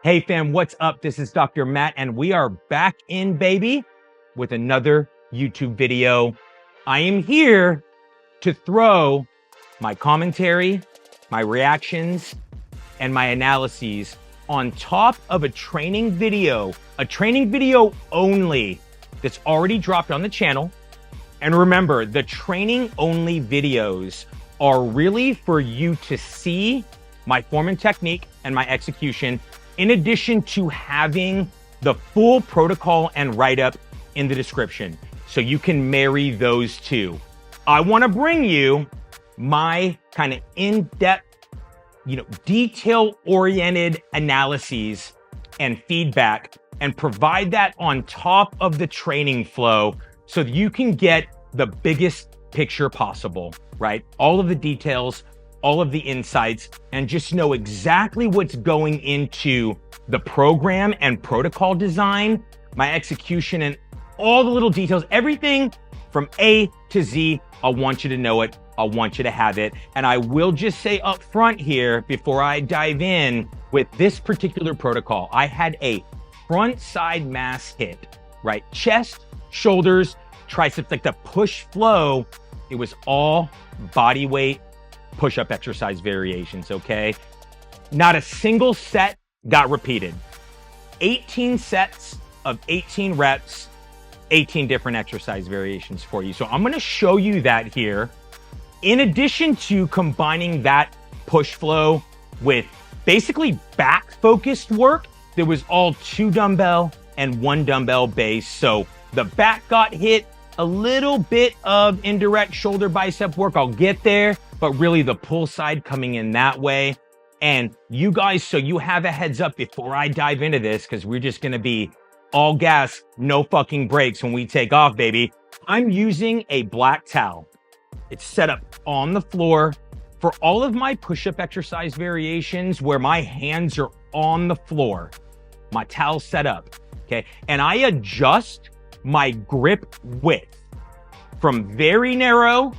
Hey fam, what's up? This is Dr. Matt and we are back in, baby, with another YouTube video. I am here to throw my commentary, my reactions, and my analyses on top of a training video only that's already dropped on the channel. And remember, the training only videos are really for you to see my form and technique and my execution, in addition to having the full protocol and write-up in the description. So you can marry those two. I wanna bring you my kind of in-depth, detail-oriented analyses and feedback and provide that on top of the training flow so that you can get the biggest picture possible, right? All of the details, all of the insights, and just know exactly what's going into the program and protocol design, my execution, and all the little details, everything from A to Z. I want you to know it. I want you to have it. And I will just say up front here, before I dive in with this particular protocol, I had a front side mass hit, right? Chest, shoulders, triceps, like the push flow. It was all body weight push-up exercise variations, okay? Not a single set got repeated. 18 sets of 18 reps, 18 different exercise variations for you. So I'm gonna show you that here. In addition to combining that push flow with basically back-focused work, there was all 2 dumbbell and 1 dumbbell base. So the back got hit, a little bit of indirect shoulder bicep work, I'll get there, but really the pull side coming in that way. And you guys, so you have a heads up before I dive into this, because we're just gonna be all gas, no fucking brakes when we take off, baby. I'm using a black towel. It's set up on the floor for all of my push-up exercise variations where my hands are on the floor. My towel's set up, okay? And I adjust my grip width from very narrow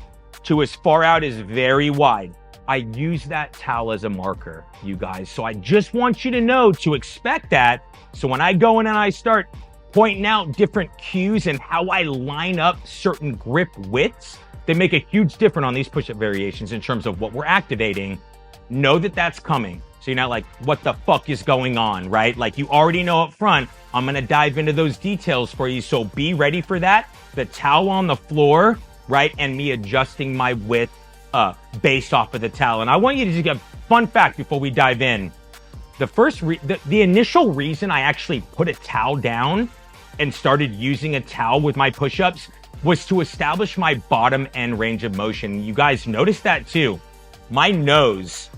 to as far out as very wide. I use that towel as a marker, you guys. So I just want you to know to expect that. So when I go in and I start pointing out different cues and how I line up certain grip widths, they make a huge difference on these push-up variations in terms of what we're activating. Know that that's coming. So you're not like, what the fuck is going on, right? Like you already know up front, I'm gonna dive into those details for you. So be ready for that. The towel on the floor, right? And me adjusting my width based off of the towel. And I want you to just get a fun fact before we dive in. The initial reason I actually put a towel down and started using a towel with my push-ups was to establish my bottom end range of motion. You guys notice that too. My nose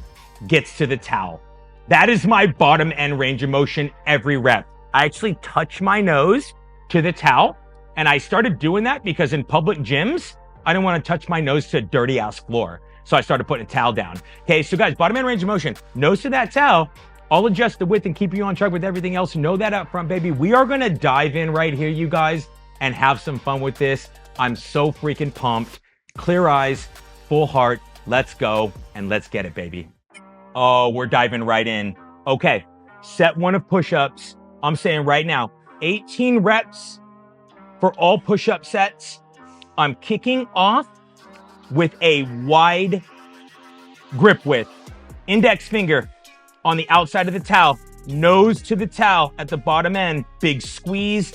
gets to the towel. That is my bottom end range of motion every rep. I actually touch my nose to the towel, and I started doing that because in public gyms, I didn't want to touch my nose to a dirty ass floor. So I started putting a towel down. Okay, so guys, bottom end range of motion, nose to that towel. I'll adjust the width and keep you on track with everything else. Know that up front, baby. We are gonna dive in right here, you guys, and have some fun with this. I'm so freaking pumped. Clear eyes, full heart. Let's go and let's get it, baby. Oh, we're diving right in. Okay, set 1 of push-ups. I'm saying right now, 18 reps for all push-up sets. I'm kicking off with a wide grip width. Index finger on the outside of the towel, nose to the towel at the bottom end, big squeeze.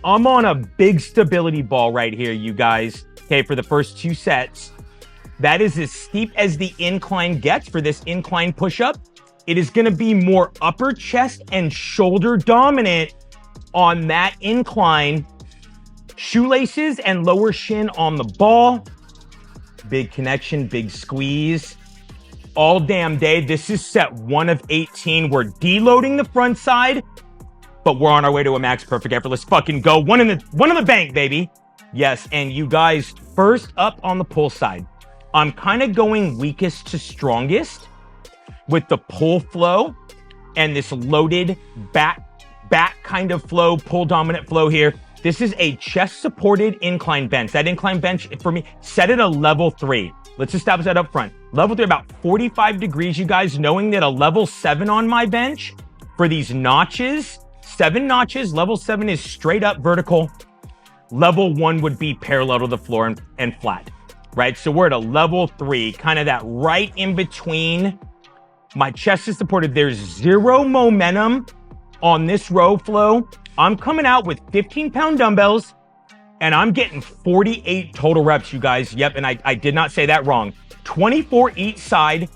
I'm on a big stability ball right here, you guys, okay, for the first 2 sets. That is as steep as the incline gets for this incline push-up. It is gonna be more upper chest and shoulder dominant on that incline. Shoelaces and lower shin on the ball. Big connection, big squeeze. All damn day. This is set 1 of 18. We're deloading the front side, but we're on our way to a max perfect effort. Let's fucking go. One in the bank, baby. Yes, and you guys, first up on the pull side, I'm kind of going weakest to strongest with the pull flow and this loaded back kind of flow, pull dominant flow here. This is a chest supported incline bench. That incline bench for me, set at a level 3. Let's establish that up front. Level 3, about 45 degrees, you guys, knowing that a level 7 on my bench For these notches, 7 notches, level 7 is straight up vertical. Level 1 would be parallel to the floor and flat, right? So we're at a level 3, kind of that right in between. My chest is supported. There's 0 momentum on this row flow. I'm coming out with 15-pound dumbbells, and I'm getting 48 total reps, you guys. Yep, and I did not say that wrong. 24 each side.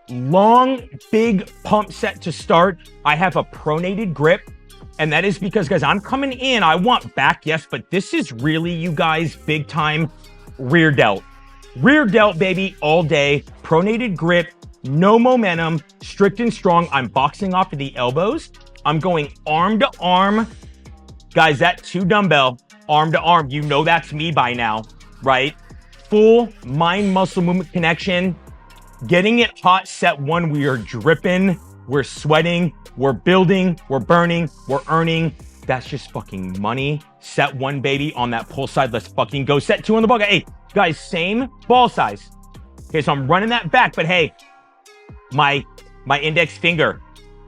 Long, big pump set to start. I have a pronated grip, and that is because, guys, I'm coming in. I want back, yes, but this is really, you guys, big time rear delt. Rear delt, baby, all day. Pronated grip, no momentum, strict and strong. I'm boxing off of the elbows. I'm going arm to arm. Guys, that 2 dumbbell, arm to arm, you know that's me by now, right? Full mind-muscle movement connection. Getting it hot, set 1, we are dripping, we're sweating, we're building, we're burning, we're earning. That's just fucking money. Set 1, baby, on that pull side. Let's fucking go. Set 2 on the ball. Hey, guys, same ball size. Okay, so I'm running that back, but hey, my index finger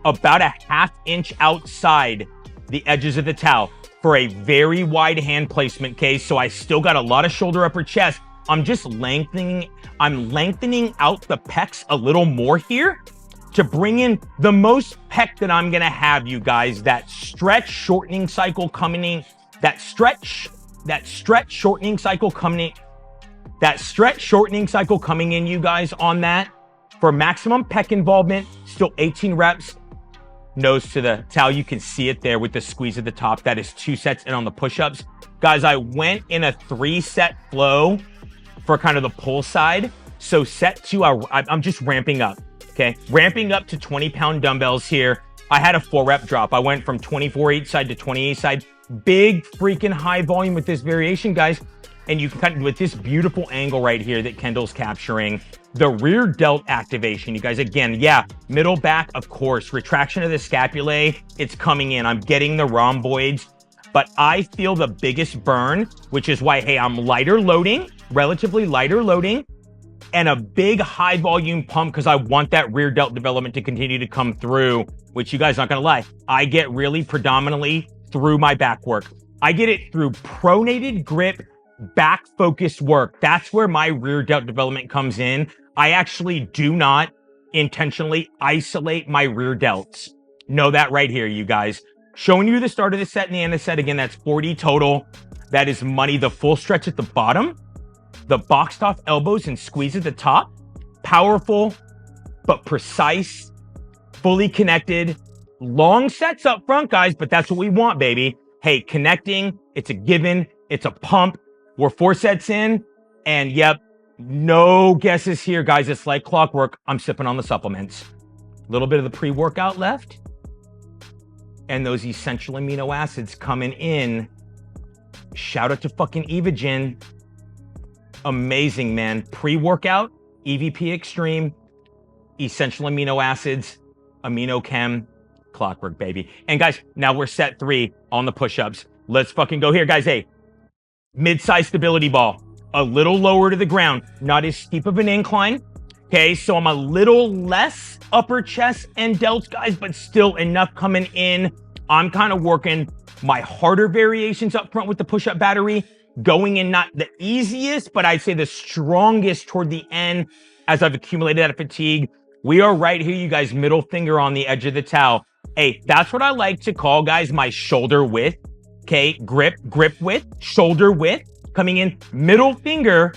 about a 1/2 inch outside the edges of the towel for a very wide hand placement case. So I still got a lot of shoulder, upper chest. I'm just lengthening out the pecs a little more here to bring in the most pec that I'm gonna have, you guys. That stretch shortening cycle coming in, that stretch shortening cycle coming in, you guys, on that. For maximum pec involvement, still 18 reps, nose to the towel. You can see it there with the squeeze at the top. That is 2 sets. And on the push-ups, guys, I went in a 3-set flow for kind of the pull side. So set 2, I'm just ramping up, okay? Ramping up to 20-pound dumbbells here. I had a 4-rep drop. I went from 24 each side to 20 each side. Big freaking high volume with this variation, guys. And you can kind of, with this beautiful angle right here that Kendall's capturing, the rear delt activation, you guys. Again, yeah, middle back, of course. Retraction of the scapulae, it's coming in. I'm getting the rhomboids. But I feel the biggest burn, which is why, hey, I'm lighter loading, relatively lighter loading, and a big high volume pump because I want that rear delt development to continue to come through, which you guys, not gonna lie, I get really predominantly through my back work. I get it through pronated grip, back focused work. That's where my rear delt development comes in. I actually do not intentionally isolate my rear delts. Know that right here, you guys. Showing you the start of the set and the end of the set. Again, that's 40 total. That is money. The full stretch at the bottom, the boxed off elbows and squeeze at the top. Powerful, but precise, fully connected. Long sets up front, guys, but that's what we want, baby. Hey, connecting, it's a given, it's a pump. We're 4 sets in, and yep, no guesses here, guys. It's like clockwork. I'm sipping on the supplements. A little bit of the pre-workout left. And those essential amino acids coming in. Shout out to fucking Evogen. Amazing, man. Pre-workout, EVP Extreme, essential amino acids, amino chem, clockwork, baby. And guys, now we're set 3 on the push-ups. Let's fucking go here, guys. Hey, mid-size stability ball, a little lower to the ground, not as steep of an incline. Okay, so I'm a little less upper chest and delts, guys, but still enough coming in. I'm kind of working my harder variations up front with the push-up battery, going in not the easiest, but I'd say the strongest toward the end as I've accumulated that fatigue. We are right here, you guys, middle finger on the edge of the towel. Hey, that's what I like to call, guys, my shoulder width. Okay, grip width, shoulder width, coming in, middle finger,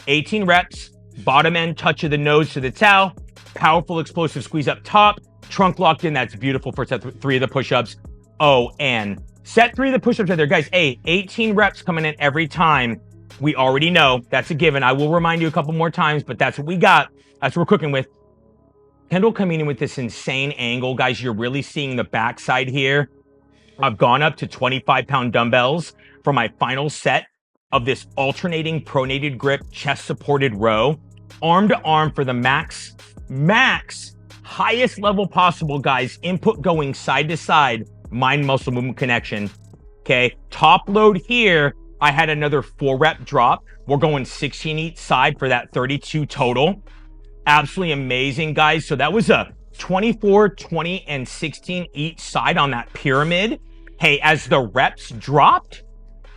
18 reps, bottom end touch of the nose to the towel, powerful explosive squeeze up top, trunk locked in. That's beautiful for set 3 of the push-ups. Oh, and set 3 of the push-ups right there. Guys, hey, 18 reps coming in every time. We already know that's a given. I will remind you a couple more times, but that's what we got. That's what we're cooking with. Kendall coming in with this insane angle. Guys, you're really seeing the backside here. I've gone up to 25-pound dumbbells for my final set of this alternating pronated grip chest supported row, arm to arm for the max, highest level possible, guys. Input going side to side, mind muscle movement connection. Okay, top load here. I had another 4-rep drop. We're going 16 each side for that 32 total. Absolutely amazing, guys. So that was a 24, 20, and 16 each side on that pyramid. Hey, as the reps dropped,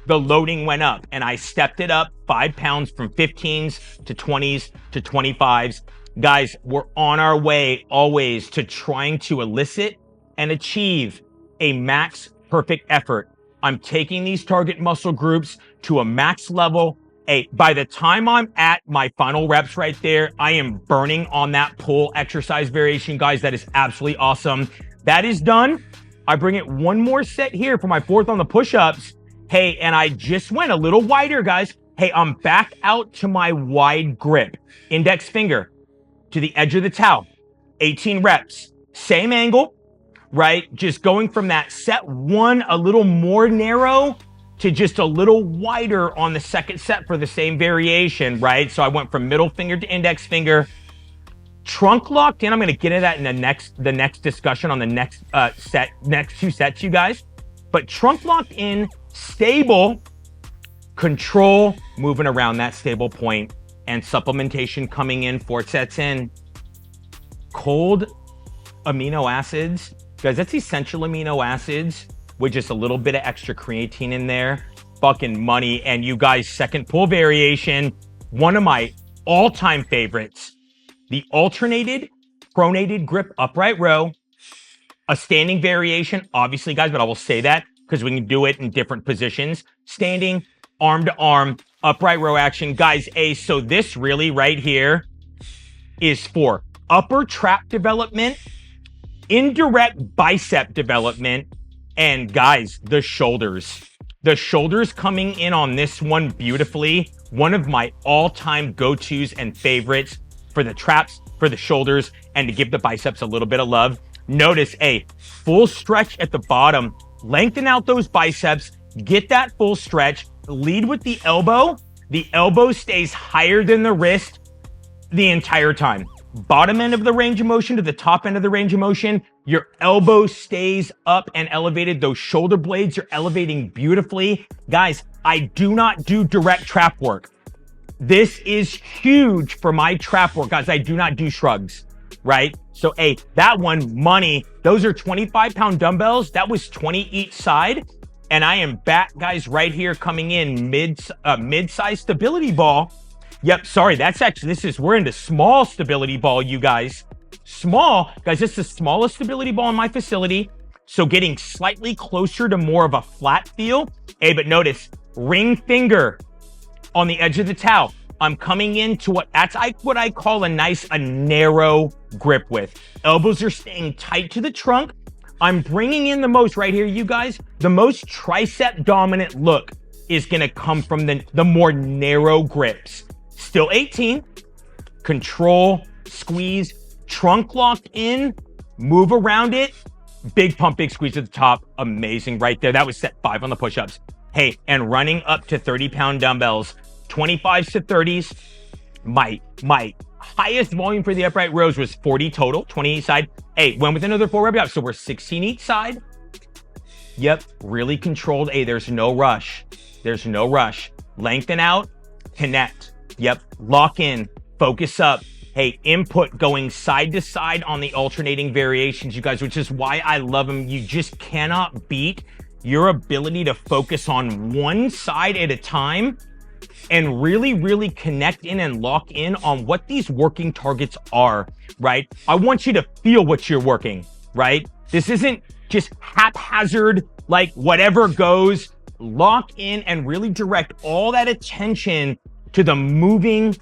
the loading went up, and I stepped it up 5 pounds from 15s to 20s to 25s. Guys, we're on our way always to trying to elicit and achieve a max perfect effort. I'm taking these target muscle groups to a max level. Hey, by the time I'm at my final reps right there, I am burning on that pull exercise variation, guys. That is absolutely awesome. That is done. I bring it one more set here for my 4th on the push-ups. Hey, and I just went a little wider, guys. Hey, I'm back out to my wide grip. Index finger to the edge of the towel. 18 reps. Same angle, right? Just going from that set 1 a little more narrow to just a little wider on the 2nd set for the same variation, right? So I went from middle finger to index finger. Trunk locked in. I'm going to get into that in the next discussion on the next next 2 sets, you guys. But trunk locked in, stable, control, moving around that stable point, and supplementation coming in, 4 sets in. Cold amino acids, guys, that's essential amino acids with just a little bit of extra creatine in there. Fucking money. And you guys, 2nd pull variation, one of my all-time favorites, the alternated pronated grip upright row, a standing variation, obviously, guys, but I will say that because we can do it in different positions. Standing, arm to arm, upright row action. Guys, so this really right here is for upper trap development, indirect bicep development, and guys, the shoulders. The shoulders coming in on this one beautifully. One of my all-time go-tos and favorites for the traps, for the shoulders, and to give the biceps a little bit of love. Notice a full stretch at the bottom. Lengthen out those biceps, get that full stretch, lead with the elbow. The elbow stays higher than the wrist the entire time. Bottom end of the range of motion to the top end of the range of motion, your elbow stays up and elevated. Those shoulder blades are elevating beautifully. Guys, I do not do direct trap work. This is huge for my trap work, guys. I do not do shrugs, right? So, that one, money. Those are 25-pound dumbbells. That was 20 each side. And I am back, guys, right here coming in mid-size stability ball. Yep, sorry, we're into small stability ball, you guys. Small, guys, this is the smallest stability ball in my facility. So getting slightly closer to more of a flat feel. But notice, ring finger on the edge of the towel. I'm coming into what I call a narrow grip width. Elbows are staying tight to the trunk. I'm bringing in the most right here, you guys. The most tricep dominant look is gonna come from the more narrow grips. Still 18, control, squeeze, trunk locked in, move around it, big pump, big squeeze at the top. Amazing right there. That was set 5 on the push-ups. Hey, and running up to 30-pound dumbbells, 25s to 30s. My highest volume for the upright rows was 40 total, 20 each side. Went with another 4 rep, so we're 16 each side. Yep, really controlled. There's no rush. There's no rush. Lengthen out, connect. Yep, lock in, focus up. Input going side to side on the alternating variations, you guys, which is why I love them. You just cannot beat your ability to focus on one side at a time and really, really connect in and lock in on what these working targets are, right? I want you to feel what you're working, right? This isn't just haphazard, like whatever goes. Lock in and really direct all that attention to the moving,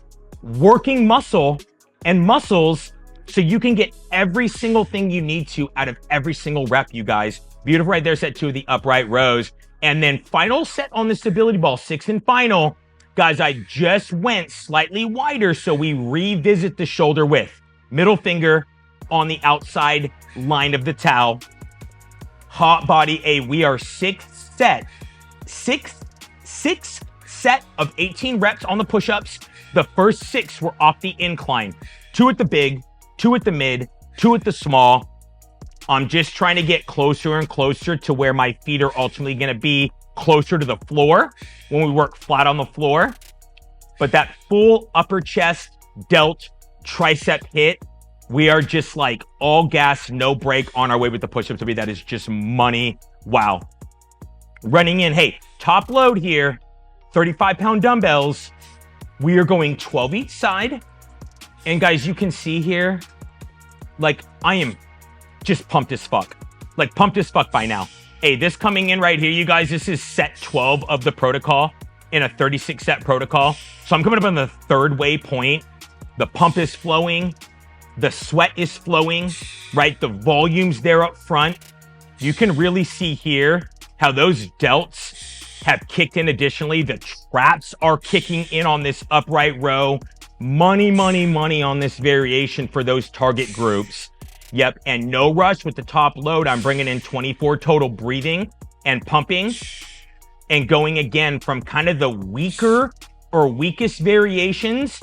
working muscle and muscles so you can get every single thing you need to out of every single rep, you guys. Beautiful right there, set 2 of the upright rows. And then final set on the stability ball, 6th and final. Guys, I just went slightly wider, so we revisit the shoulder width. Middle finger on the outside line of the towel. Hot body, we are 6th set of 18 reps on the push-ups. The first 6 were off the incline. 2 at the big, 2 at the mid, 2 at the small. I'm just trying to get closer and closer to where my feet are ultimately going to be closer to the floor when we work flat on the floor. But that full upper chest, delt, tricep hit, We are just like all gas, no brake on our way with the push-ups. That is just money. Wow. Running in, hey, top load here, 35-pound dumbbells. We are going 12 each side. And guys, you can see here, like I am just pumped as fuck. Like pumped as fuck by now. Hey, this coming in right here, you guys, this is set 12 of the protocol in a 36 set protocol. So I'm coming up on the third waypoint. The pump is flowing. The sweat is flowing, right? The volume's there up front. You can really see here how those delts have kicked in additionally. The traps are kicking in on this upright row. Money, money, money on this variation for those target groups. Yep, and no rush with the top load. I'm bringing in 24 total breathing and pumping and going again from kind of the weaker or weakest variations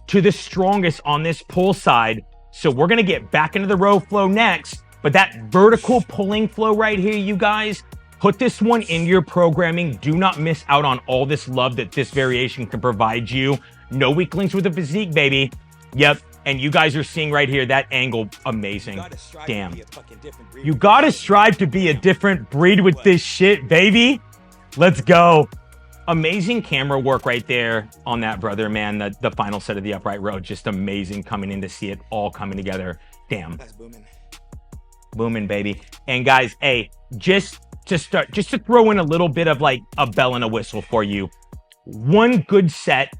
to the strongest on this pull side. So we're going to get back into the row flow next, but that vertical pulling flow right here, you guys, put this one in your programming. Do not miss out on all this love that this variation can provide you. No weak links with the physique, baby. Yep. And you guys are seeing right here, that angle, amazing. Damn. You gotta strive to be a different breed with this shit, baby. Let's go. Amazing camera work right there on that, brother, man. The final set of the upright row, just amazing coming in to see it all coming together. Damn. That's booming. Booming, baby. And guys, hey, just to throw in a little bit of like a bell and a whistle for you. One good set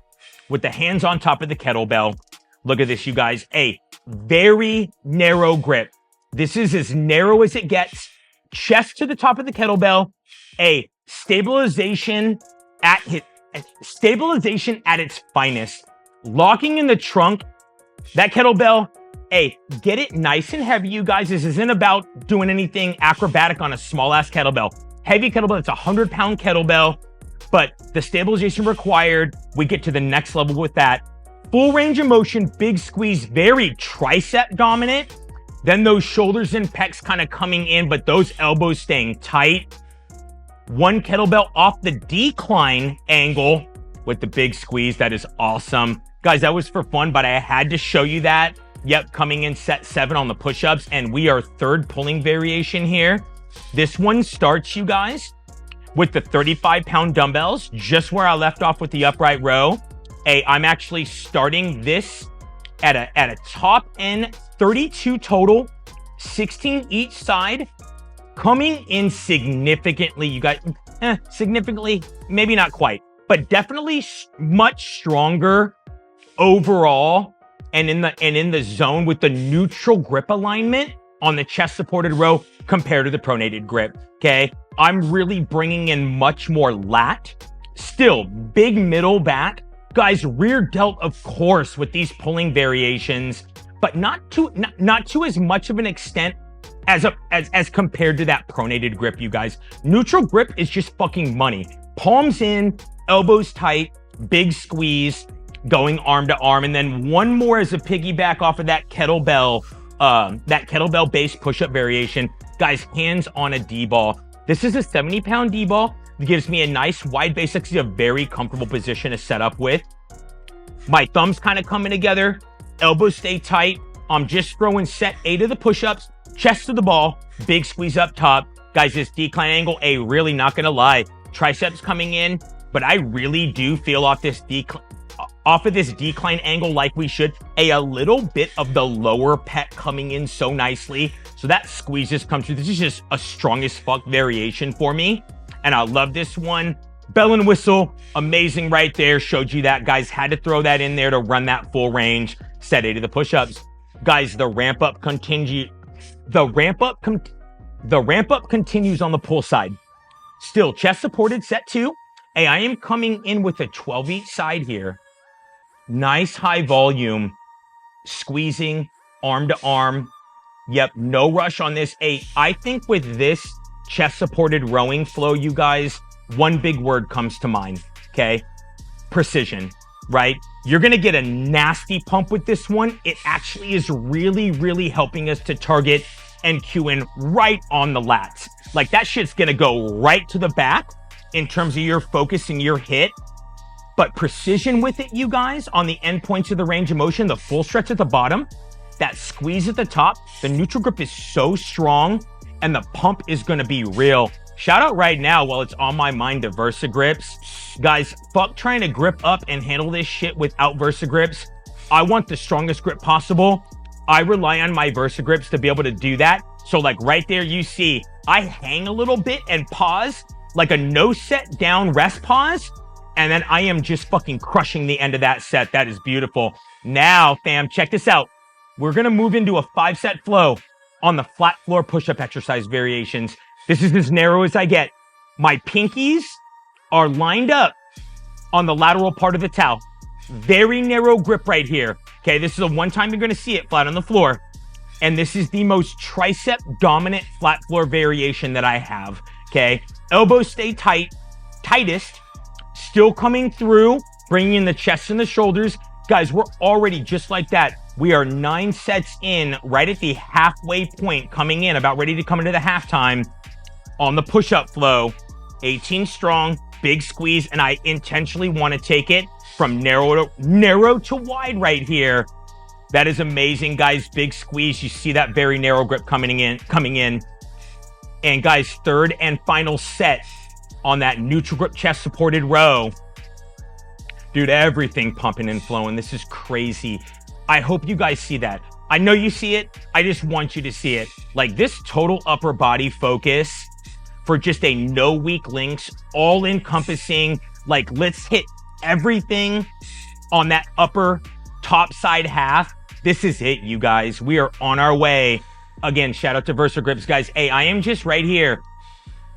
with the hands on top of the kettlebell. Look at this, you guys. A very narrow grip. This is as narrow as it gets. Chest to the top of the kettlebell. A stabilization at its finest. Locking in the trunk. That kettlebell. A get it nice and heavy, you guys. This isn't about doing anything acrobatic on a small ass kettlebell. Heavy kettlebell. It's a 100-pound kettlebell. But the stabilization required, we get to the next level with that. Full range of motion, big squeeze, very tricep dominant. Then those shoulders and pecs kind of coming in, but those elbows staying tight. One kettlebell off the decline angle with the big squeeze. That is awesome. Guys, that was for fun, but I had to show you that. Yep, coming in set 7 on the push-ups, and we are third pulling variation here. This one starts, you guys, with the 35-pound dumbbells, just where I left off with the upright row. Hey, I'm actually starting this at a top end 32 total, 16 each side, coming in significantly, you guys, significantly, maybe not quite, but definitely much stronger overall and in the zone with the neutral grip alignment on the chest supported row compared to the pronated grip, okay? I'm really bringing in much more lat, still big middle back. Guys, rear delt, of course, with these pulling variations, but not to as much of an extent as compared to that pronated grip, you guys. Neutral grip is just fucking money. Palms in, elbows tight, big squeeze, going arm to arm, and then one more as a piggyback off of that kettlebell based push-up variation. Guys, hands on a D-ball. This is a 70-pound D-ball. It gives me a nice wide base. Actually, a very comfortable position to set up with. My thumbs kind of coming together. Elbows stay tight. I'm just throwing set 8 of the push-ups. Chest to the ball. Big squeeze up top. Guys, this decline angle, really not going to lie. Triceps coming in. But I really do feel off of this decline angle like we should. A little bit of the lower pec coming in so nicely. So that squeeze just comes through. This is just a strong as fuck variation for me. And I love this one. Bell and whistle, amazing right there. Showed you that, guys. Had to throw that in there to run that full range. Set 8 of the push-ups. Guys, the ramp up continues on the pull side. Still, chest supported, set 2. Hey, I am coming in with a 12 each side here. Nice high volume. Squeezing, arm to arm. Yep, no rush on this. Hey, I think with this chest supported rowing flow, you guys, one big word comes to mind, okay? Precision, right? You're gonna get a nasty pump with this one. It actually is really, really helping us to target and cue in right on the lats. Like that shit's gonna go right to the back in terms of your focus and your hit. But precision with it, you guys, on the end points of the range of motion, the full stretch at the bottom, that squeeze at the top, the neutral grip is so strong and the pump is gonna be real. Shout out right now while it's on my mind to VersaGrips. Guys, fuck trying to grip up and handle this shit without VersaGrips. I want the strongest grip possible. I rely on my VersaGrips to be able to do that. So like right there, you see, I hang a little bit and pause, like a no set down rest pause. And then I am just fucking crushing the end of that set. That is beautiful. Now, fam, check this out. We're gonna move into a 5-set flow on the flat floor push-up exercise variations. This is as narrow as I get. My pinkies are lined up on the lateral part of the towel. Very narrow grip right here. Okay, this is the one time you're gonna see it flat on the floor. And this is the most tricep dominant flat floor variation that I have. Okay, elbows stay tight, tightest, still coming through, bringing in the chest and the shoulders. Guys, we're already just like that. We are 9 sets in, right at the halfway point, coming in, about ready to come into the halftime on the push-up flow. 18 strong, big squeeze, and I intentionally want to take it from narrow to wide right here. That is amazing, guys. Big squeeze. You see that very narrow grip coming in. And guys, third and final set on that neutral grip chest supported row. Dude, everything pumping and flowing. This is crazy. I hope you guys see that. I know you see it. I just want you to see it. Like this total upper body focus for just a no weak links, all encompassing, like let's hit everything on that upper top side half. This is it, you guys. We are on our way. Again, shout out to VersaGrips, guys. Hey, I am just right here.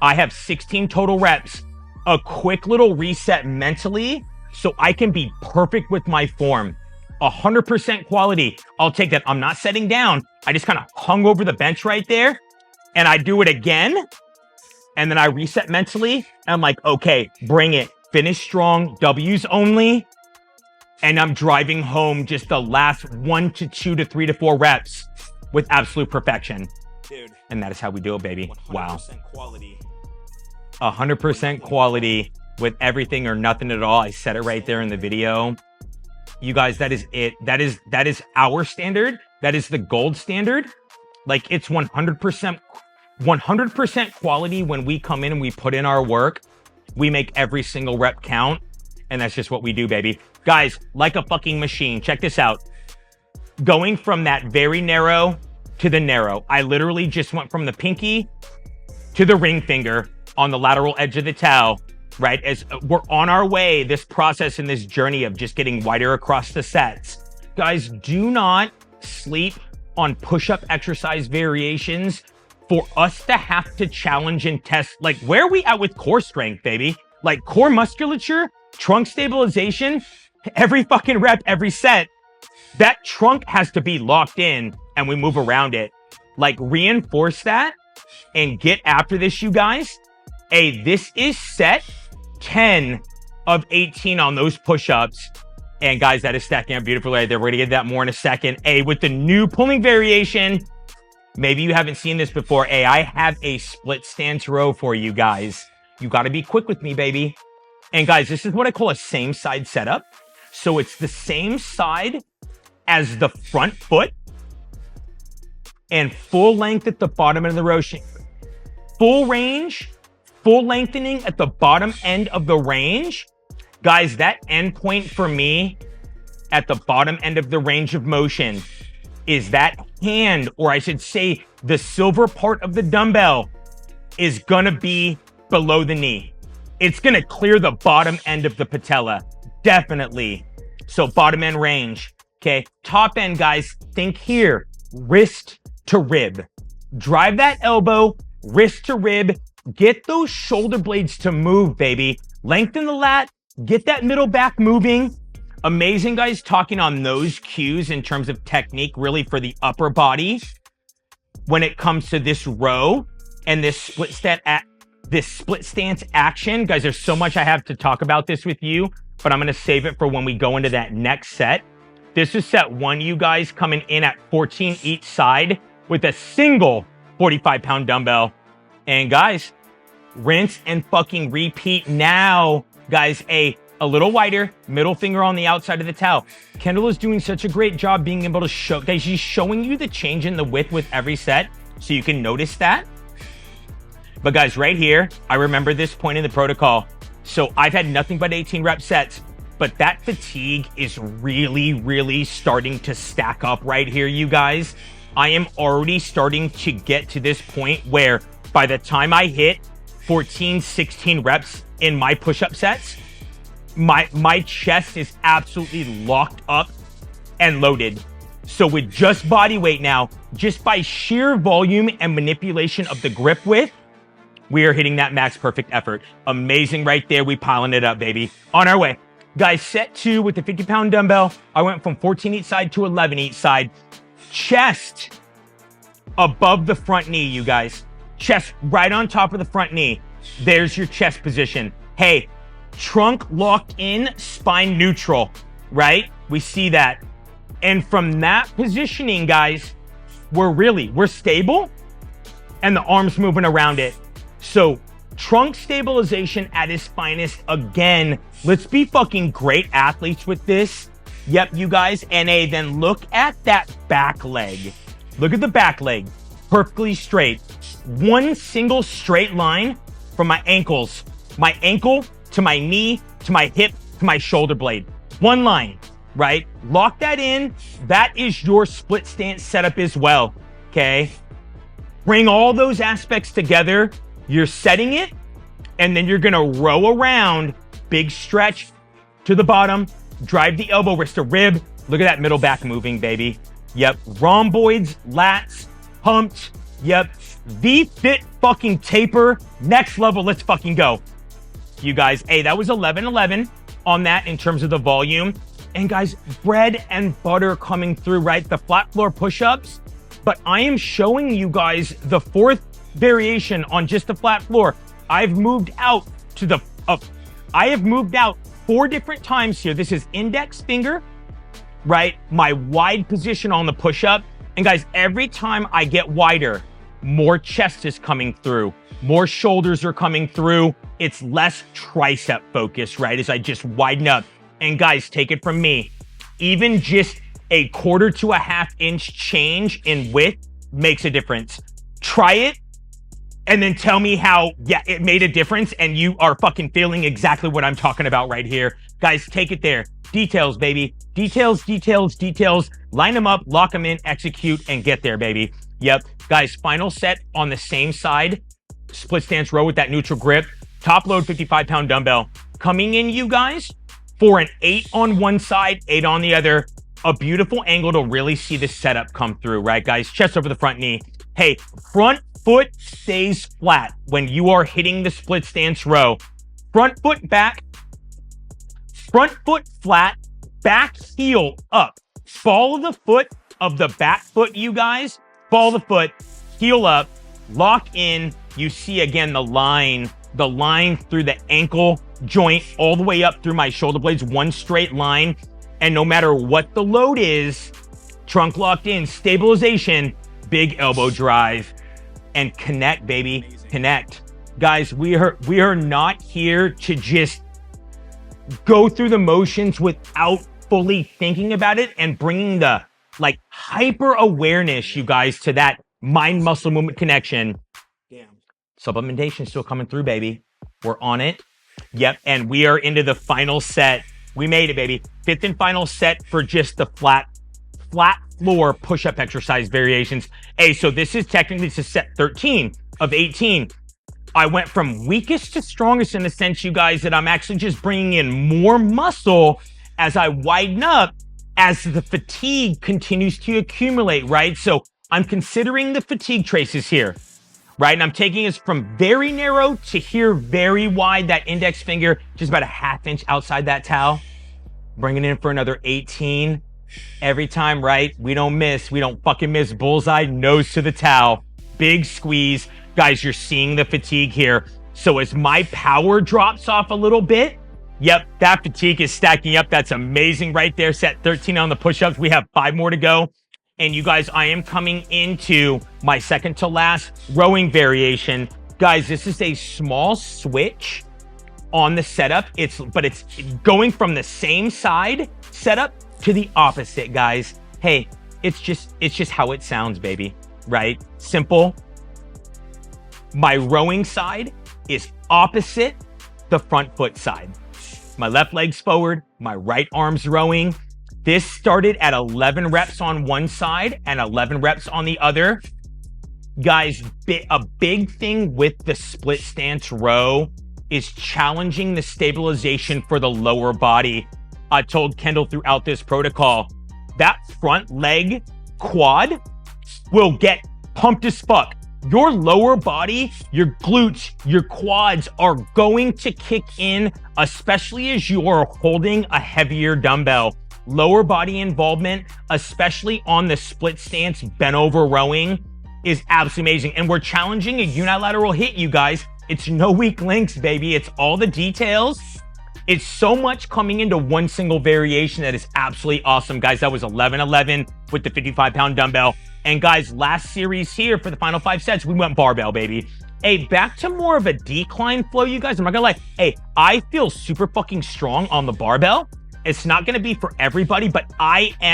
I have 16 total reps. A quick little reset mentally so I can be perfect with my form. 100% quality. I'll take that. I'm not setting down. I just kind of hung over the bench right there and I do it again. And then I reset mentally. And I'm like, okay, bring it. Finish strong, W's only. And I'm driving home just the last 1 to 2 to 3 to 4 reps with absolute perfection. Dude. And that is how we do it, baby. 100% wow. Quality. 100% quality with everything or nothing at all. I said it right there in the video. You guys, that is it. That is our standard. That is the gold standard. Like it's 100% quality when we come in and we put in our work. We make every single rep count. And that's just what we do, baby. Guys, like a fucking machine. Check this out. Going from that very narrow to the narrow. I literally just went from the pinky to the ring finger on the lateral edge of the towel, right? As we're on our way, this process and this journey of just getting wider across the sets. Guys, do not sleep on push-up exercise variations for us to have to challenge and test. Like, where are we at with core strength, baby? Like core musculature, trunk stabilization, every fucking rep, every set, that trunk has to be locked in and we move around it. Like reinforce that and get after this, you guys. Hey, this is set 10 of 18 on those push-ups. And guys, that is stacking up beautifully right there. We're gonna get that more in a second. Hey, with the new pulling variation, maybe you haven't seen this before. Hey, I have a split stance row for you guys. You gotta be quick with me, baby. And guys, this is what I call a same side setup. So it's the same side as the front foot and full length at the bottom end of the row. Full range, full lengthening at the bottom end of the range. Guys, that end point for me at the bottom end of the range of motion is that hand, or I should say the silver part of the dumbbell is gonna be below the knee. It's gonna clear the bottom end of the patella, definitely. So bottom end range, okay? Top end, guys, think here, wrist to rib. Drive that elbow, wrist to rib, get those shoulder blades to move, baby. Lengthen the lat, get that middle back moving. Amazing, guys, talking on those cues in terms of technique, really for the upper body. When it comes to this row and this split stance action, guys, there's so much I have to talk about this with you, but I'm gonna save it for when we go into that next set. This is set 1, you guys, coming in at 14 each side with a single 45-pound dumbbell. And guys, rinse and fucking repeat now. Guys, a a little wider, middle finger on the outside of the towel. Kendall is doing such a great job being able to show, guys, she's showing you the change in the width with every set, so you can notice that. But guys, right here, I remember this point in the protocol. So I've had nothing but 18 rep sets, but that fatigue is really, really starting to stack up right here, you guys. I am already starting to get to this point where by the time I hit 14, 16 reps in my push-up sets, my chest is absolutely locked up and loaded. So with just body weight now, just by sheer volume and manipulation of the grip width, we are hitting that max perfect effort. Amazing right there. We piling it up, baby. On our way. Guys, set 2 with the 50-pound dumbbell. I went from 14 each side to 11 each side. Chest above the front knee, you guys. Chest right on top of the front knee. There's your chest position. Hey, trunk locked in, spine neutral, right? We see that. And from that positioning, guys, we're stable and the arms moving around it. So trunk stabilization at its finest again. Let's be fucking great athletes with this. Yep, you guys. NA, then look at that back leg. Look at the back leg. Perfectly straight. One single straight line from my ankles. My ankle to my knee, to my hip, to my shoulder blade. One line, right? Lock that in. That is your split stance setup as well, okay? Bring all those aspects together. You're setting it, and then you're gonna row around, big stretch to the bottom, drive the elbow, wrist to rib. Look at that middle back moving, baby. Yep, rhomboids, lats, pumped. Yep, V-fit fucking taper. Next level, let's fucking go. You guys, hey, that was 11-11 on that in terms of the volume. And guys, bread and butter coming through, right? The flat floor push-ups. But I am showing you guys the 4th variation on just the flat floor. I've moved out to the I have moved out 4 different times here. This is index finger, right? My wide position on the push-up. And guys, every time I get wider, more chest is coming through, more shoulders are coming through. It's less tricep focus, right? As I just widen up. And guys, take it from me, even just a 1/4 to a 1/2 inch change in width makes a difference. Try it and then tell me how, yeah, it made a difference and you are fucking feeling exactly what I'm talking about right here. Guys, take it there. Details, baby. Details, details, details. Line them up, lock them in, execute, and get there, baby. Yep. Guys, final set on the same side. Split stance row with that neutral grip. Top load 55-pound dumbbell. Coming in, you guys, for an 8 on one side, 8 on the other. A beautiful angle to really see the setup come through, right, guys? Chest over the front knee. Hey, front foot stays flat when you are hitting the split stance row. Front foot back, front foot flat, back heel up. Ball of the foot of the back foot, you guys. Ball of the foot, heel up, lock in. You see again the line through the ankle joint all the way up through my shoulder blades, one straight line. And no matter what the load is, trunk locked in, stabilization, big elbow drive, and connect, baby, connect. Guys, we are not here to just go through the motions without fully thinking about it and bringing the like hyper awareness, you guys, to that mind muscle movement connection. Damn. Supplementation still coming through, baby. We're on it. Yep. And we are into the final set. We made it, baby. 5th and final set for just the flat floor push-up exercise variations. Hey, so this is technically set 13 of 18. I went from weakest to strongest in the sense, you guys, that I'm actually just bringing in more muscle as I widen up as the fatigue continues to accumulate, right? So I'm considering the fatigue traces here, right? And I'm taking us from very narrow to here very wide, that index finger, just about a 1/2 inch outside that towel. Bringing in for another 18. Every time, right? We don't miss. We don't fucking miss. Bullseye, nose to the towel. Big squeeze. Guys, you're seeing the fatigue here. So as my power drops off a little bit, yep, that fatigue is stacking up. That's amazing right there. Set 13 on the push-ups. We have 5 more to go. And you guys, I am coming into my second to last rowing variation. Guys, this is a small switch on the setup. But it's going from the same side setup to the opposite, guys. Hey, it's just how it sounds, baby, right? Simple. My rowing side is opposite the front foot side. My left leg's forward, my right arm's rowing. This started at 11 reps on one side and 11 reps on the other. Guys, a big thing with the split stance row is challenging the stabilization for the lower body. I told Kendall throughout this protocol, that front leg quad will get pumped as fuck. Your lower body, your glutes, your quads are going to kick in, especially as you are holding a heavier dumbbell. Lower body involvement, especially on the split stance bent over rowing, is absolutely amazing. And we're challenging a unilateral hit, you guys. It's no weak links, baby. It's all the details. It's so much coming into one single variation that is absolutely awesome. Guys, that was 11-11 with the 55-pound dumbbell. And guys, last series here for the final 5 sets, we went barbell, baby. Hey, back to more of a decline flow, you guys. I'm not gonna lie. Hey, I feel super fucking strong on the barbell. It's not gonna be for everybody, but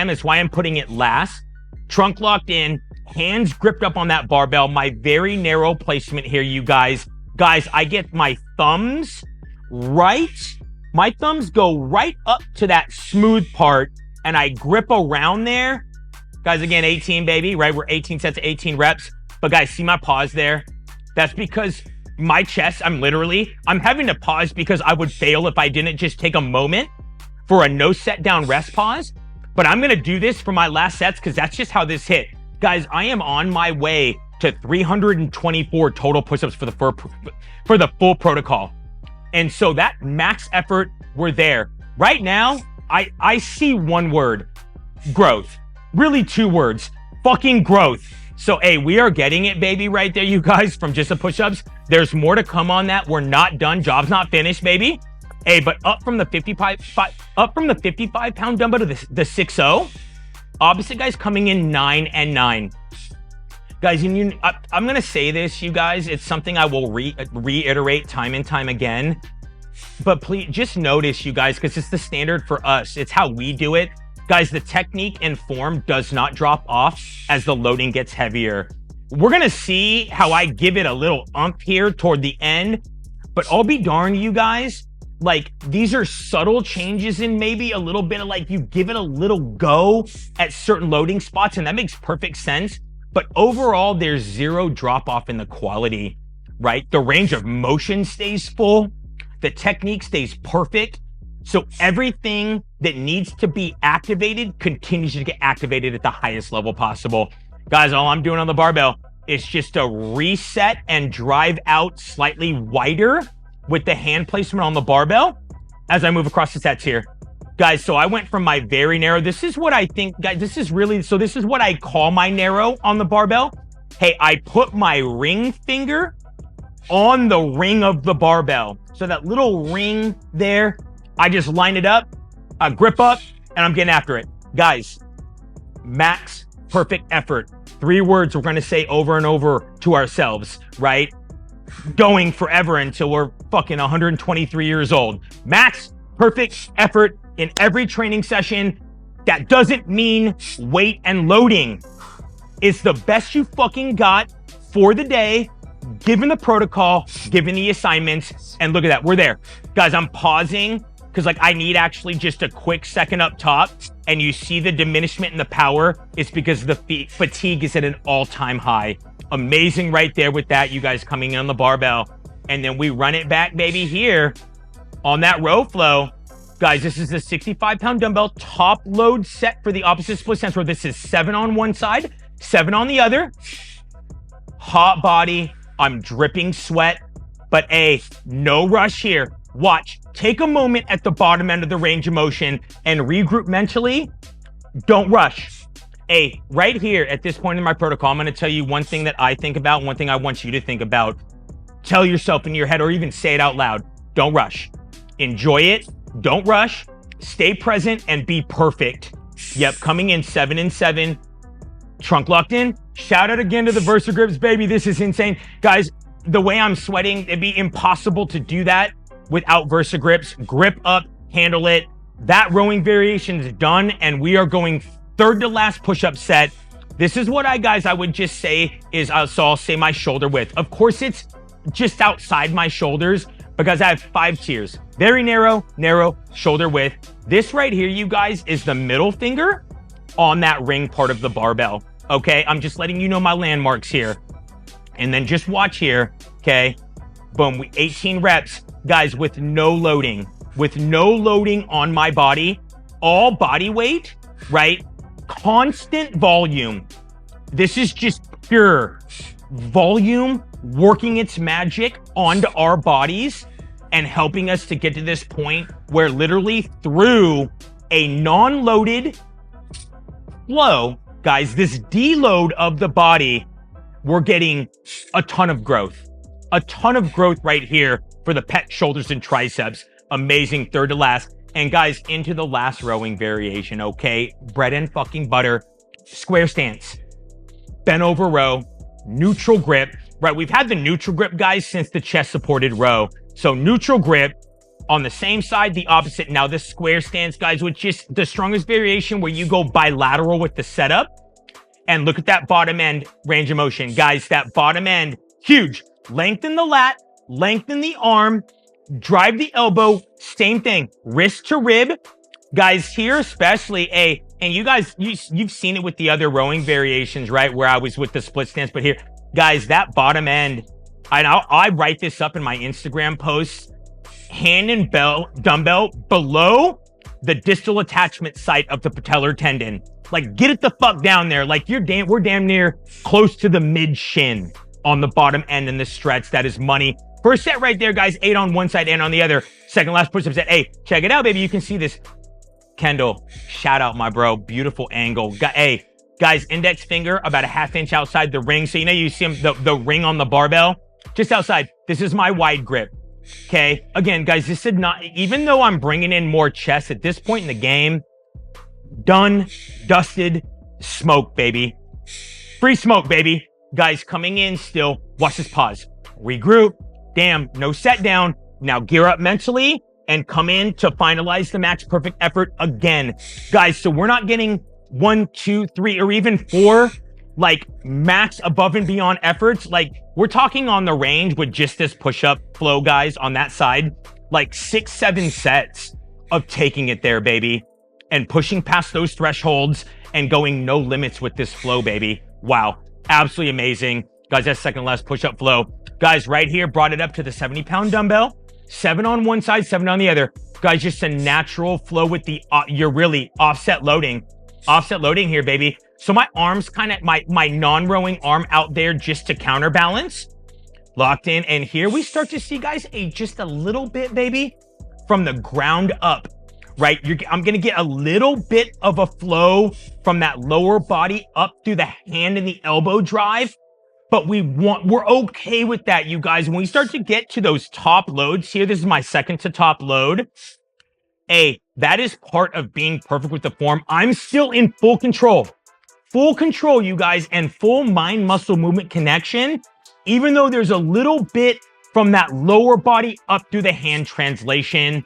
is why I'm putting it last. Trunk locked in, hands gripped up on that barbell. My very narrow placement here, you guys. Guys, I get my thumbs right. My thumbs go right up to that smooth part, and I grip around there. Guys, again, 18, baby, right? We're 18 sets of 18 reps. But guys, see my pause there? That's because my chest, I'm having to pause because I would fail if I didn't just take a moment for a no set down rest pause. But I'm gonna do this for my last sets because that's just how this hit. Guys, I am on my way to 324 total push-ups for the full protocol. And so that max effort, we're there. Right now, I see one word, growth. Really 2 words, fucking growth. So, hey, we are getting it, baby, right there, you guys, from just the push-ups. There's more to come on that. We're not done. Job's not finished, baby. Hey, but up from the 55-pound dumbbell to the 6-0, opposite guys coming in 9 and 9. Guys, I'm going to say this, you guys. It's something I will reiterate time and time again. But please just notice, you guys, because it's the standard for us. It's how we do it. Guys, the technique and form does not drop off as the loading gets heavier. We're going to see how I give it a little ump here toward the end. But I'll be darned, you guys. Like, these are subtle changes in maybe a little bit of like you give it a little go at certain loading spots, and that makes perfect sense. But overall, there's zero drop off in the quality, right? The range of motion stays full. The technique stays perfect. So everything that needs to be activated continues to get activated at the highest level possible. Guys, all I'm doing on the barbell is just a reset and drive out slightly wider with the hand placement on the barbell as I move across the sets here. Guys, so I went from my very narrow. This is what I think, guys, this is what I call my narrow on the barbell. Hey, I put my ring finger on the ring of the barbell. So that little ring there, I just line it up, I grip up, and I'm getting after it. Guys, max perfect effort. 3 words we're gonna say over and over to ourselves, right? Going forever until we're fucking 123 years old. Max perfect effort in every training session. That doesn't mean weight and loading. It's the best you fucking got for the day, given the protocol, given the assignments, and look at that, we're there. Guys, I'm pausing because like I need actually just a quick second up top, and you see the diminishment in the power. It's because the fatigue is at an all-time high. Amazing right there with that, you guys coming in on the barbell. And then we run it back, baby, here on that row flow. Guys, this is the 65-pound dumbbell top load set for the opposite split stance row. This is 7 on one side, 7 on the other. Hot body, I'm dripping sweat, but no rush here. Watch, take a moment at the bottom end of the range of motion and regroup mentally. Don't rush. Right here at this point in my protocol, I'm gonna tell you one thing that I think about, one thing I want you to think about. Tell yourself in your head or even say it out loud. Don't rush. Enjoy it. Don't rush. Stay present and be perfect. Yep, coming in 7 and 7. Trunk locked in. Shout out again to the Versa Grips, baby. This is insane. Guys, the way I'm sweating, it'd be impossible to do that without Versa grips. Grip up, handle it. That rowing variation is done, and we are going third to last push-up set. This is what I would just say is, so I'll say my shoulder width. Of course, it's just outside my shoulders because I have 5 tiers. Very narrow, shoulder width. This right here, you guys, is the middle finger on that ring part of the barbell. Okay, I'm just letting you know my landmarks here. And then just watch here, okay? Boom, 18 reps, guys, with no loading. With no loading on my body, all body weight, right? Constant volume. This is just pure volume working its magic onto our bodies and helping us to get to this point where literally through a non-loaded flow, guys, this deload of the body, we're getting a ton of growth. A ton of growth right here for the pec, shoulders, and triceps. Amazing, third to last. And guys, into the last rowing variation, okay? Bread and fucking butter, square stance, bent over row, neutral grip, right? We've had the neutral grip, guys, since the chest supported row. So neutral grip on the same side, the opposite. Now this square stance, guys, which is the strongest variation where you go bilateral with the setup. And look at that bottom end range of motion. Guys, that bottom end, huge. Lengthen the lat, lengthen the arm, drive the elbow, same thing, wrist to rib. Guys, here especially, and you guys, you've seen it with the other rowing variations, right? Where I was with the split stance, but here, guys, that bottom end, I write this up in my Instagram posts, hand and dumbbell below the distal attachment site of the patellar tendon. Like, get it the fuck down there. Like, we're damn near close to the mid shin on the bottom end in this stretch. That is money. First set right there, guys, 8 on one side and on the other. Second last push-up set. Hey, check it out, baby. You can see this. Kendall, shout out, my bro. Beautiful angle. Hey, guys, index finger about a 1/2 inch outside the ring. So, you see the ring on the barbell? Just outside. This is my wide grip. Okay? Again, guys, this is not, even though I'm bringing in more chest at this point in the game, done, dusted, smoke, baby. Free smoke, baby. Guys, coming in still. Watch this pause. Regroup. Damn, no set down. Now gear up mentally and come in to finalize the match perfect effort again. Guys, so we're not getting 1, 2, 3, or even 4, like max above and beyond efforts. Like, we're talking on the range with just this push-up flow, guys, on that side. Like 6, 7 sets of taking it there, baby. And pushing past those thresholds and going no limits with this flow, baby. Wow, absolutely amazing. Guys, that's second last push-up flow. Guys, right here, brought it up to the 70-pound dumbbell. 7 on one side, 7 on the other. Guys, just a natural flow with the, you're really offset loading. Offset loading here, baby. So my arm's kind of, my non-rowing arm out there just to counterbalance. Locked in. And here we start to see, guys, just a little bit, baby, from the ground up, right? I'm going to get a little bit of a flow from that lower body up through the hand and the elbow drive. But we're okay with that, you guys. When we start to get to those top loads here, this is my second to top load. Hey, that is part of being perfect with the form. I'm still in full control. Full control, you guys, and full mind-muscle movement connection, even though there's a little bit from that lower body up through the hand translation.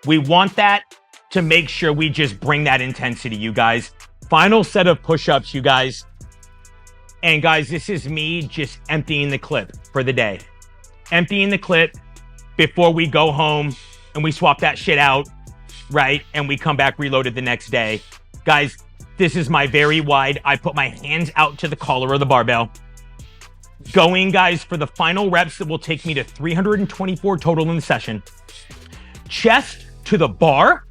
We want that to make sure we just bring that intensity, you guys. Final set of push-ups, you guys. And guys, this is me just emptying the clip for the day. Emptying the clip before we go home and we swap that shit out, right? And we come back reloaded the next day. Guys, this is my very wide. I put my hands out to the collar of the barbell. Going, guys, for the final reps that will take me to 324 total in the session. Chest to the bar.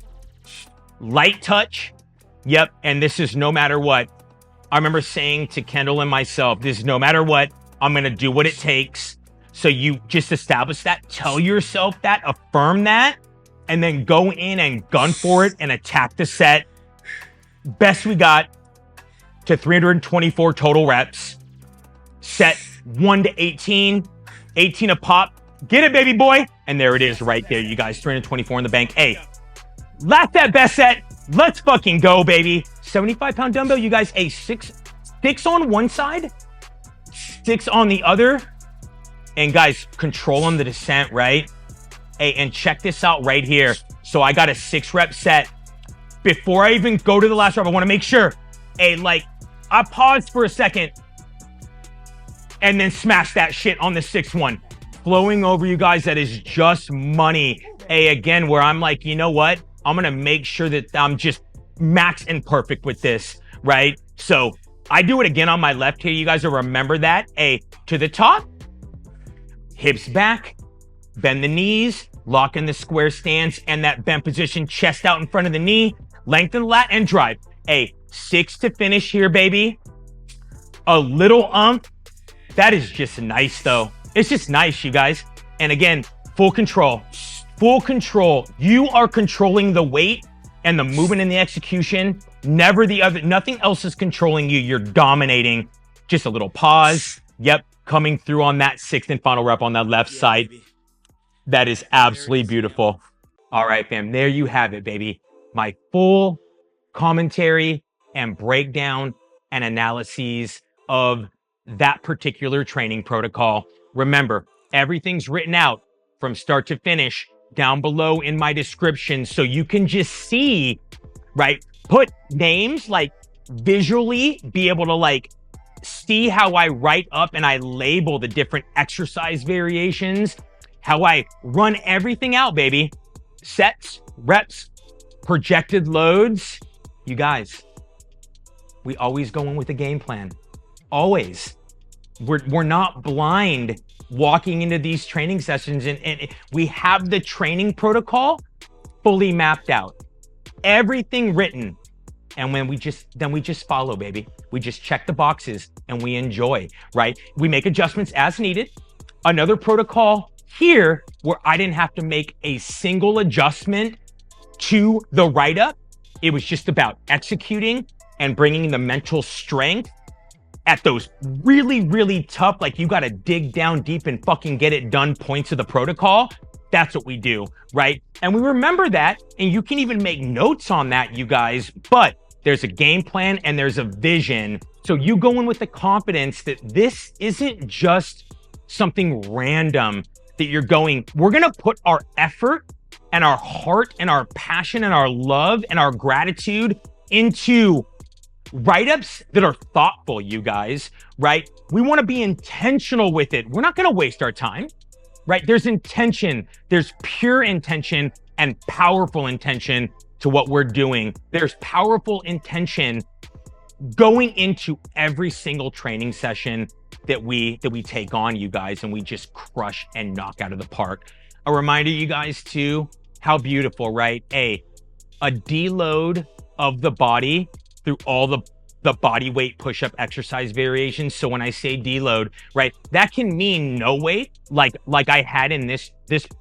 Light touch. Yep, and this is no matter what. I remember saying to Kendall and myself, this is no matter what, I'm going to do what it takes. So you just establish that, tell yourself that, affirm that, and then go in and gun for it and attack the set. Best we got to 324 total reps. Set 1 to 18, 18 a pop. Get it, baby boy. And there it is right there, you guys, 324 in the bank. Hey, that's that best set. Let's fucking go, baby. 75-pound dumbbell, you guys, a 6 on one side, 6 on the other. And guys, control on the descent, right? Hey, and check this out right here. So I got a 6-rep set. Before I even go to the last rep, I want to make sure, hey, like, I pause for a second and then smash that shit on the 6th one. Flowing over, you guys, that is just money. Hey, again, where I'm like, you know what? I'm going to make sure that I'm just max and perfect with this, right? So I do it again on my left here. You guys will remember that. Hey, to the top, hips back, bend the knees, lock in the square stance and that bent position, chest out in front of the knee, lengthen the lat and drive. Hey, 6 to finish here, baby. A little that is just nice though. It's just nice, you guys. And again, full control. Full control. You are controlling the weight and the movement and the execution. Never the other. Nothing else is controlling you. You're dominating. Just a little pause. Yep. Coming through on that 6th and final rep on that left side. That is absolutely beautiful. All right, fam. There you have it, baby. My full commentary and breakdown and analyses of that particular training protocol. Remember, everything's written out from start to finish down below in my description so you can just see, right? Put names, like visually be able to like see how I write up and I label the different exercise variations, how I run everything out, baby. Sets, reps, projected loads. You guys, we always go in with a game plan. Always. We're not blind walking into these training sessions and we have the training protocol fully mapped out. Everything written. And when we just follow, baby. We just check the boxes and we enjoy, right? We make adjustments as needed. Another protocol here where I didn't have to make a single adjustment to the write-up. It was just about executing and bringing the mental strength at those really, really tough, like you got to dig down deep and fucking get it done points of the protocol. That's what we do, right? And we remember that, and you can even make notes on that, you guys, but there's a game plan and there's a vision. So you go in with the confidence that this isn't just something random that you're going, we're going to put our effort and our heart and our passion and our love and our gratitude into write-ups that are thoughtful, you guys, right? We want to be intentional with it. We're not going to waste our time, right? There's intention, there's pure intention and powerful intention to what we're doing. There's powerful intention going into every single training session that we take on, you guys, and we just crush and knock out of the park. A reminder, you guys, too, how beautiful, right? A deload of the body through all the body weight push-up exercise variations. So when I say deload, right, that can mean no weight, like I had in this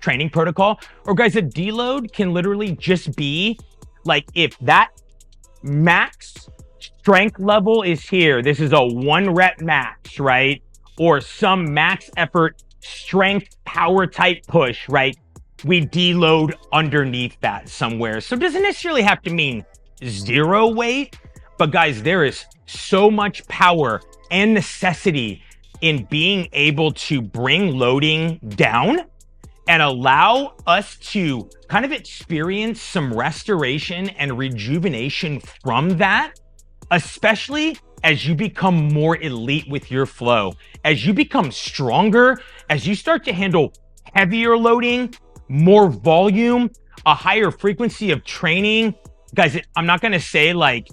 training protocol. Or guys, a deload can literally just be like if that max strength level is here, this is a 1-rep max, right? Or some max effort strength power type push, right? We deload underneath that somewhere. So it doesn't necessarily have to mean 0 weight. But guys, there is so much power and necessity in being able to bring loading down and allow us to kind of experience some restoration and rejuvenation from that, especially as you become more elite with your flow, as you become stronger, as you start to handle heavier loading, more volume, a higher frequency of training. Guys, I'm not going to say like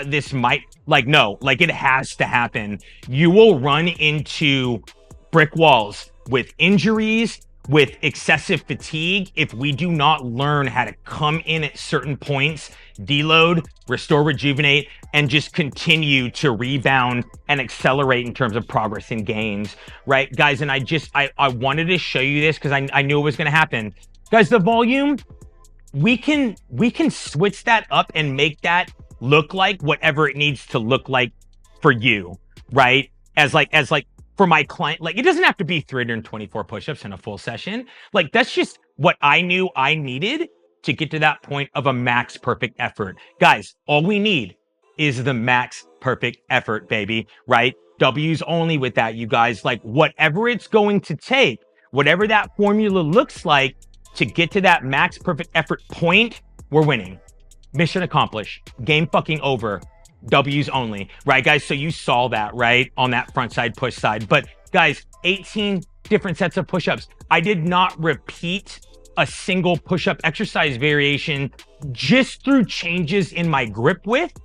this might, like, no, like it has to happen. You will run into brick walls with injuries, with excessive fatigue if we do not learn how to come in at certain points, deload, restore, rejuvenate, and just continue to rebound and accelerate in terms of progress and gains, right? Guys, and I wanted to show you this because I knew it was going to happen. Guys, the volume, we can switch that up and make that look like whatever it needs to look like for you, right? As like for my client, like it doesn't have to be 324 push-ups in a full session. Like that's just what I knew I needed to get to that point of a max perfect effort. Guys, all we need is the max perfect effort, baby, right? W's only with that, you guys. Like whatever it's going to take, whatever that formula looks like, to get to that max perfect effort point, we're winning. Mission accomplished. Game fucking over. W's only, right, guys? So you saw that, right, on that front side push side. But guys, 18 different sets of push-ups. I did not repeat a single push-up exercise variation, just through changes in my grip width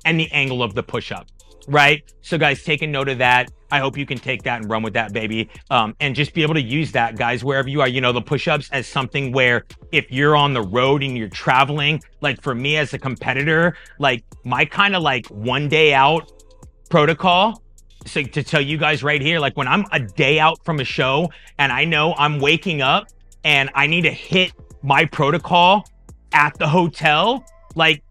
and the angle of the push-up, right? So guys, take a note of that. I hope you can take that and run with that, baby. And just be able to use that, guys, wherever you are, you know, the push-ups as something where if you're on the road and you're traveling, like for me as a competitor, like my kind of like 1 day out protocol. So to tell you guys right here, like when I'm a day out from a show and I know I'm waking up and I need to hit my protocol at the hotel, like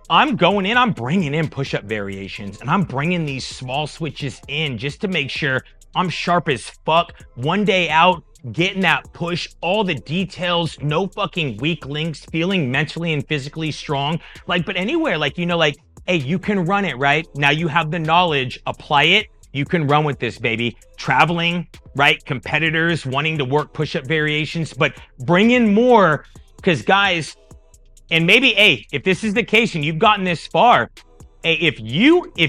I'm going in, I'm bringing in push-up variations and I'm bringing these small switches in just to make sure I'm sharp as fuck. 1 day out, getting that push, all the details, no fucking weak links, feeling mentally and physically strong. Like, but anywhere, like, you know, like, hey, you can run it, right? Now you have the knowledge, apply it. You can run with this, baby. Traveling, right? Competitors wanting to work push-up variations, but bring in more, because guys, and maybe, hey, if this is the case and you've gotten this far, hey, if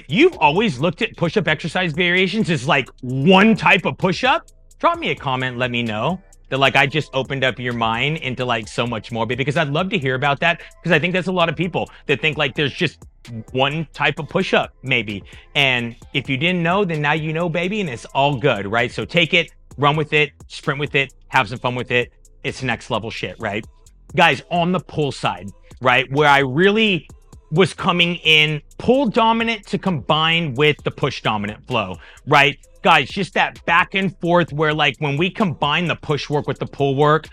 you've always looked at push-up exercise variations as like one type of push-up, drop me a comment, let me know that like I just opened up your mind into like so much more, because I'd love to hear about that, because I think there's a lot of people that think like there's just one type of push-up maybe. And if you didn't know, then now you know, baby, and it's all good, right? So take it, run with it, sprint with it, have some fun with it. It's next level shit, right? Guys, on the pull side, right, where I really was coming in pull dominant to combine with the push dominant flow, right? Guys, just that back and forth where like when we combine the push work with the pull work,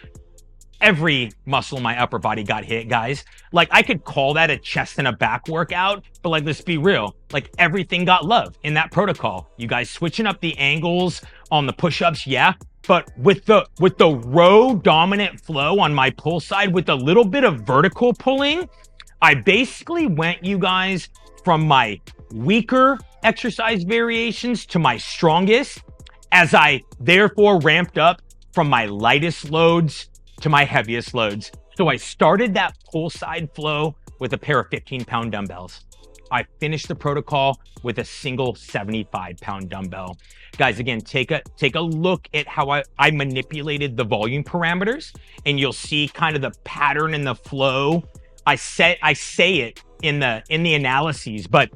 every muscle in my upper body got hit, guys. Like I could call that a chest and a back workout, but like, let's be real. Like everything got love in that protocol. You guys switching up the angles on the push-ups, yeah. But with the row dominant flow on my pull side with a little bit of vertical pulling, I basically went, you guys, from my weaker exercise variations to my strongest, as I therefore ramped up from my lightest loads to my heaviest loads. So I started that pull side flow with a pair of 15-pound dumbbells. I finished the protocol with a single 75-pound dumbbell. Guys, again, take a look at how I manipulated the volume parameters, and you'll see kind of the pattern and the flow. I say it in the analyses, but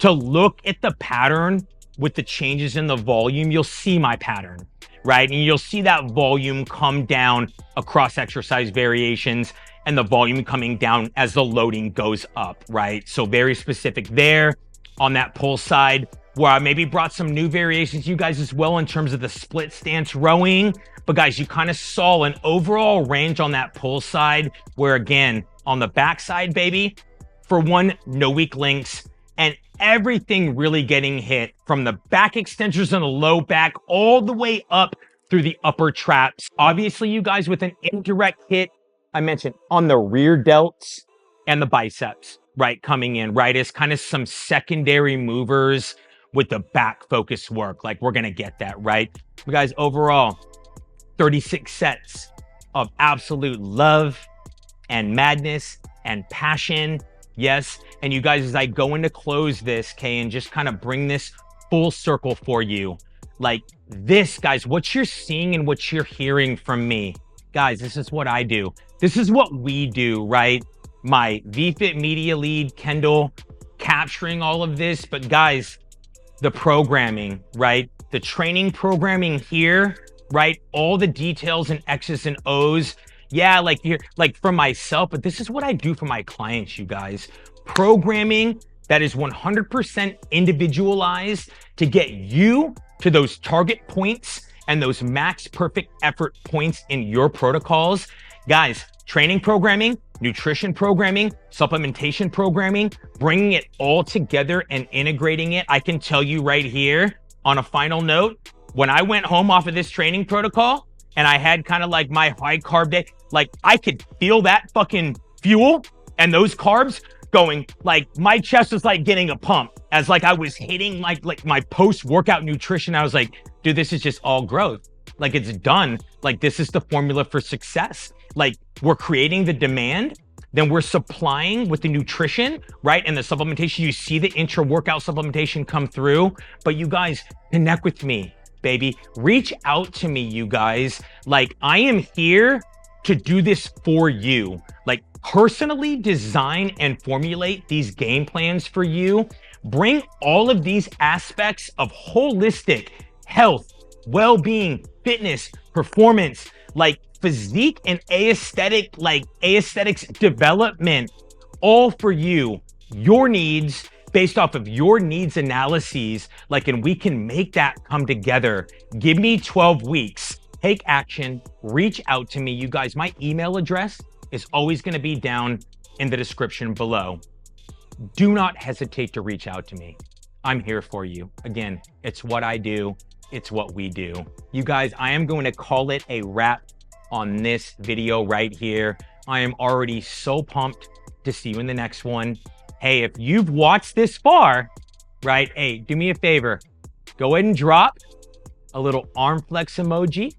to look at the pattern with the changes in the volume, you'll see my pattern, right? And you'll see that volume come down across exercise variations and the volume coming down as the loading goes up, right? So very specific there on that pull side, where I maybe brought some new variations to you guys as well in terms of the split stance rowing. But guys, you kind of saw an overall range on that pull side where, again, on the back side, baby, for one, no weak links, and everything really getting hit from the back extensors and the low back all the way up through the upper traps. Obviously, you guys, with an indirect hit, I mentioned on the rear delts and the biceps, right, coming in, right, as kind of some secondary movers with the back focus work. Like we're gonna get that, right? You guys, overall, 36 sets of absolute love and madness and passion. Yes. And you guys, as I go into close this, Kay, and just kind of bring this full circle for you, like this, guys, what you're seeing and what you're hearing from me, guys, this is what I do. This is what we do, right? My VFit media lead, Kendall, capturing all of this. But guys, the programming, right? The training programming here, right? All the details and X's and O's. Yeah, like here, like for myself, but this is what I do for my clients, you guys. Programming that is 100% individualized to get you to those target points and those max perfect effort points in your protocols. Guys, training programming, nutrition programming, supplementation programming, bringing it all together and integrating it. I can tell you right here on a final note, when I went home off of this training protocol and I had kind of like my high carb day, like I could feel that fucking fuel and those carbs going, like my chest was like getting a pump as like I was hitting like my post-workout nutrition. I was like, dude, this is just all growth. Like it's done. Like this is the formula for success. Like we're creating the demand, then we're supplying with the nutrition, right? And the supplementation, you see the intra-workout supplementation come through. But you guys, connect with me, baby. Reach out to me, you guys. Like I am here to do this for you. Like personally design and formulate these game plans for you. Bring all of these aspects of holistic health, well-being, fitness, performance, like physique and aesthetic, like aesthetics development, all for you, your needs, based off of your needs analyses, like, and we can make that come together. Give me 12 weeks, take action, reach out to me. You guys, my email address is always gonna be down in the description below. Do not hesitate to reach out to me. I'm here for you. Again, it's what I do. It's what we do. You guys, I am going to call it a wrap on this video right here. I am already so pumped to see you in the next one. Hey, if you've watched this far, right? Hey, do me a favor. Go ahead and drop a little arm flex emoji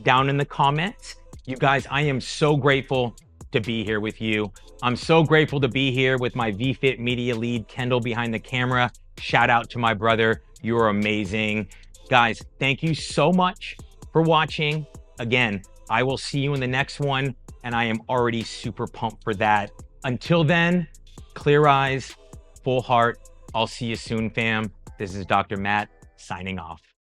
down in the comments. You guys, I am so grateful to be here with you. I'm so grateful to be here with my VFit media lead, Kendall, behind the camera. Shout out to my brother. You're amazing. Guys, thank you so much for watching. Again, I will see you in the next one, and I am already super pumped for that. Until then, clear eyes, full heart. I'll see you soon, fam. This is Dr. Matt signing off.